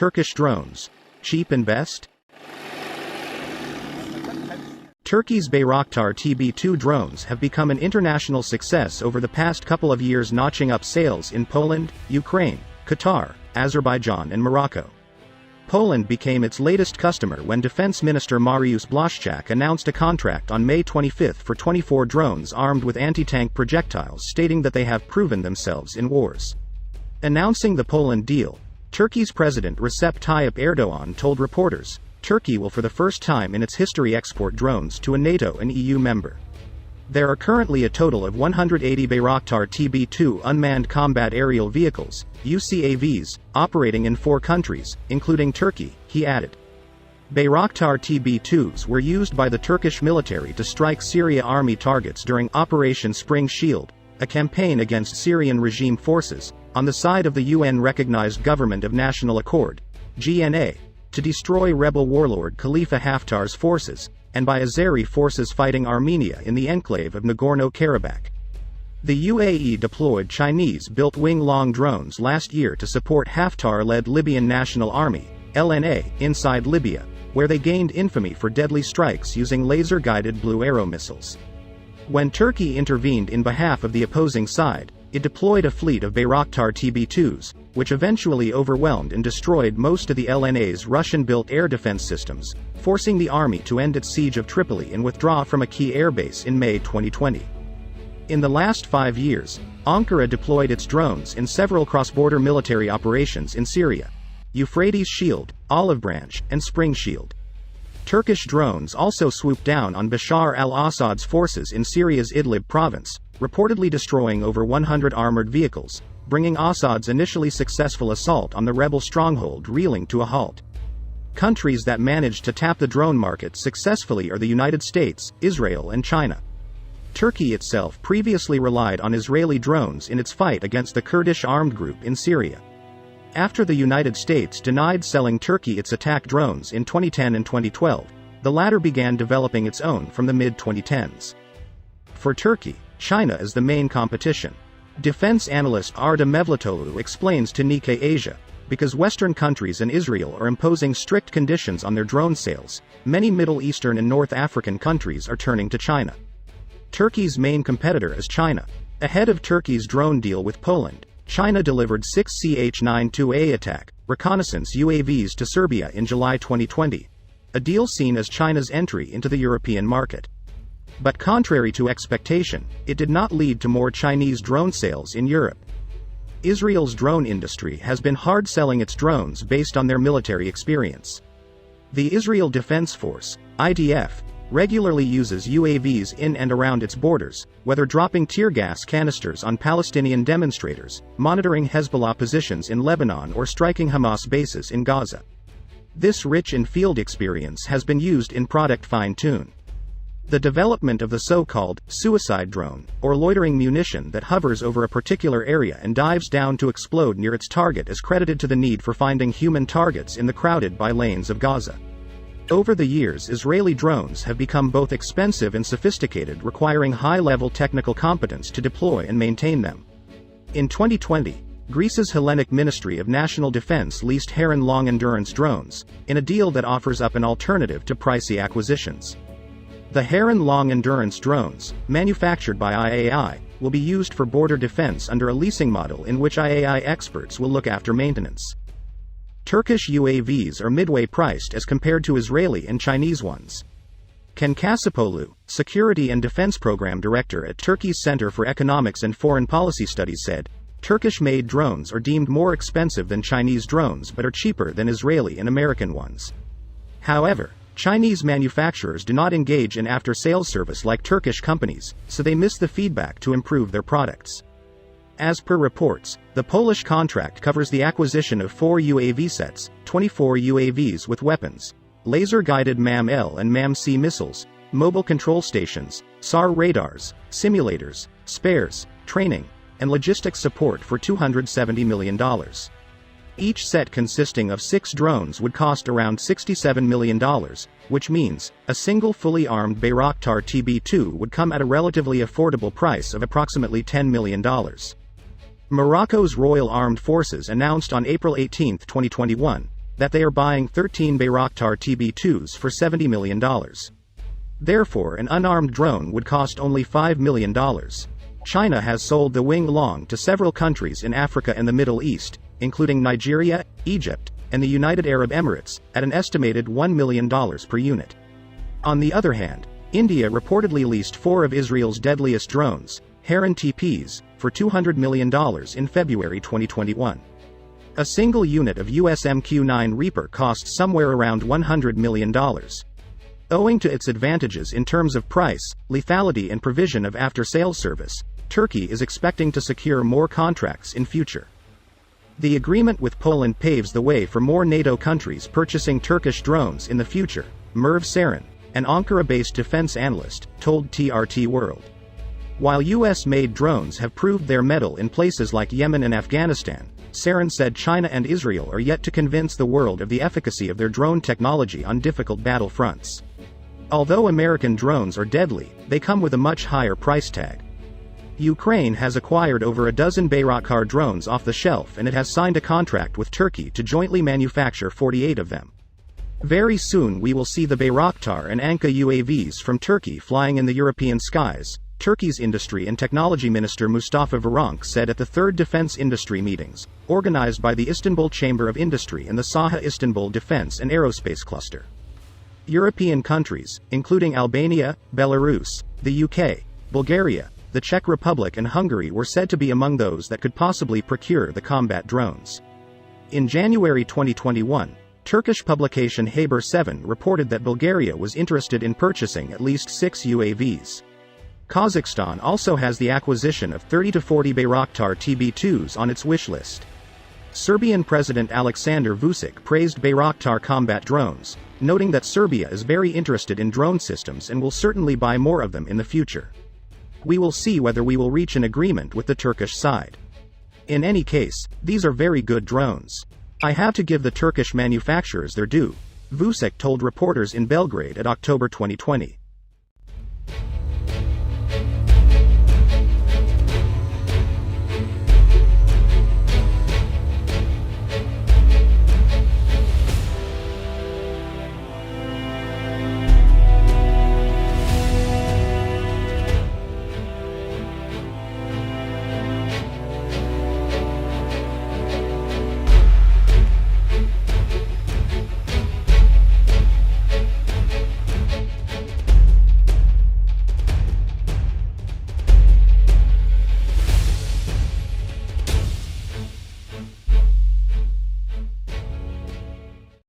Turkish drones? Cheap and best? Turkey's Bayraktar TB2 drones have become an international success over the past couple of years, notching up sales in Poland, Ukraine, Qatar, Azerbaijan and Morocco. Poland became its latest customer when Defense Minister Mariusz Błaszczak announced a contract on May 25 for 24 drones armed with anti-tank projectiles, stating that they have proven themselves in wars. Announcing the Poland deal, Turkey's President Recep Tayyip Erdogan told reporters, Turkey will for the first time in its history export drones to a NATO and EU member. There are currently a total of 180 Bayraktar TB2 unmanned combat aerial vehicles, UCAVs, operating in 4 countries, including Turkey, he added. Bayraktar TB2s were used by the Turkish military to strike Syria army targets during Operation Spring Shield, a campaign against Syrian regime forces, on the side of the UN-recognized Government of National Accord, GNA, to destroy rebel warlord Khalifa Haftar's forces, and by Azeri forces fighting Armenia in the enclave of Nagorno-Karabakh. The UAE deployed Chinese-built Wing-Long drones last year to support Haftar-led Libyan National Army, LNA, inside Libya, where they gained infamy for deadly strikes using laser-guided Blue Arrow missiles. When Turkey intervened in behalf of the opposing side, it deployed a fleet of Bayraktar TB2s, which eventually overwhelmed and destroyed most of the LNA's Russian-built air defense systems, forcing the army to end its siege of Tripoli and withdraw from a key airbase in May 2020. In the last 5 years, Ankara deployed its drones in several cross-border military operations in Syria: Euphrates Shield, Olive Branch, and Spring Shield. Turkish drones also swooped down on Bashar al-Assad's forces in Syria's Idlib province, reportedly destroying over 100 armored vehicles, bringing Assad's initially successful assault on the rebel stronghold reeling to a halt. Countries that managed to tap the drone market successfully are the United States, Israel and China. Turkey itself previously relied on Israeli drones in its fight against the Kurdish armed group in Syria. After the United States denied selling Turkey its attack drones in 2010 and 2012, the latter began developing its own from the mid-2010s. For Turkey, China is the main competition. Defense analyst Arda Mevletoğlu explains to Nikkei Asia, because Western countries and Israel are imposing strict conditions on their drone sales, many Middle Eastern and North African countries are turning to China. Turkey's main competitor is China. Ahead of Turkey's drone deal with Poland, China delivered 6 Ch-92A attack, reconnaissance UAVs to Serbia in July 2020, a deal seen as China's entry into the European market. But contrary to expectation, it did not lead to more Chinese drone sales in Europe. Israel's drone industry has been hard selling its drones based on their military experience. The Israel Defense Force, IDF, regularly uses UAVs in and around its borders, whether dropping tear gas canisters on Palestinian demonstrators, monitoring Hezbollah positions in Lebanon or striking Hamas bases in Gaza. This rich in field experience has been used in product fine-tune. The development of the so-called suicide drone, or loitering munition that hovers over a particular area and dives down to explode near its target, is credited to the need for finding human targets in the crowded by-lanes of Gaza. Over the years, Israeli drones have become both expensive and sophisticated, requiring high-level technical competence to deploy and maintain them. In 2020, Greece's Hellenic Ministry of National Defense leased Heron long-endurance drones, in a deal that offers up an alternative to pricey acquisitions. The Heron long-endurance drones, manufactured by IAI, will be used for border defense under a leasing model in which IAI experts will look after maintenance. Turkish UAVs are midway priced as compared to Israeli and Chinese ones. Ken Kasapoglu, Security and Defense Program Director at Turkey's Center for Economics and Foreign Policy Studies, said, Turkish-made drones are deemed more expensive than Chinese drones but are cheaper than Israeli and American ones. However, Chinese manufacturers do not engage in after-sales service like Turkish companies, so they miss the feedback to improve their products. As per reports, the Polish contract covers the acquisition of 4 UAV sets, 24 UAVs with weapons, laser-guided MAM-L and MAM-C missiles, mobile control stations, SAR radars, simulators, spares, training, and logistics support for $270 million. Each set consisting of 6 drones would cost around $67 million, which means a single fully armed Bayraktar TB2 would come at a relatively affordable price of approximately $10 million. Morocco's Royal Armed Forces announced on April 18, 2021, that they are buying 13 Bayraktar TB2s for $70 million. Therefore, an unarmed drone would cost only $5 million. China has sold the Wing Long to several countries in Africa and the Middle East, including Nigeria, Egypt, and the United Arab Emirates, at an estimated $1 million per unit. On the other hand, India reportedly leased 4 of Israel's deadliest drones, Heron TPs, for $200 million in February 2021. A single unit of US MQ-9 Reaper costs somewhere around $100 million. Owing to its advantages in terms of price, lethality and provision of after-sales service, Turkey is expecting to secure more contracts in future. The agreement with Poland paves the way for more NATO countries purchasing Turkish drones in the future, Merv Sarin, an Ankara-based defense analyst, told TRT World. While US-made drones have proved their mettle in places like Yemen and Afghanistan, Sarin said China and Israel are yet to convince the world of the efficacy of their drone technology on difficult battle fronts. Although American drones are deadly, they come with a much higher price tag. Ukraine has acquired over a dozen Bayraktar drones off the shelf, and it has signed a contract with Turkey to jointly manufacture 48 of them. Very soon we will see the Bayraktar and Anka UAVs from Turkey flying in the European skies, Turkey's Industry and Technology Minister Mustafa Varank said at the third defense industry meetings, organized by the Istanbul Chamber of Industry and the Saha Istanbul Defense and Aerospace Cluster. European countries, including Albania, Belarus, the UK, Bulgaria, the Czech Republic and Hungary were said to be among those that could possibly procure the combat drones. In January 2021, Turkish publication Haber 7 reported that Bulgaria was interested in purchasing at least 6 UAVs. Kazakhstan also has the acquisition of 30 to 40 Bayraktar TB2s on its wish list. Serbian President Aleksandar Vučić praised Bayraktar combat drones, noting that Serbia is very interested in drone systems and will certainly buy more of them in the future. We will see whether we will reach an agreement with the Turkish side. In any case, these are very good drones. I have to give the Turkish manufacturers their due, Vučić told reporters in Belgrade at October 2020.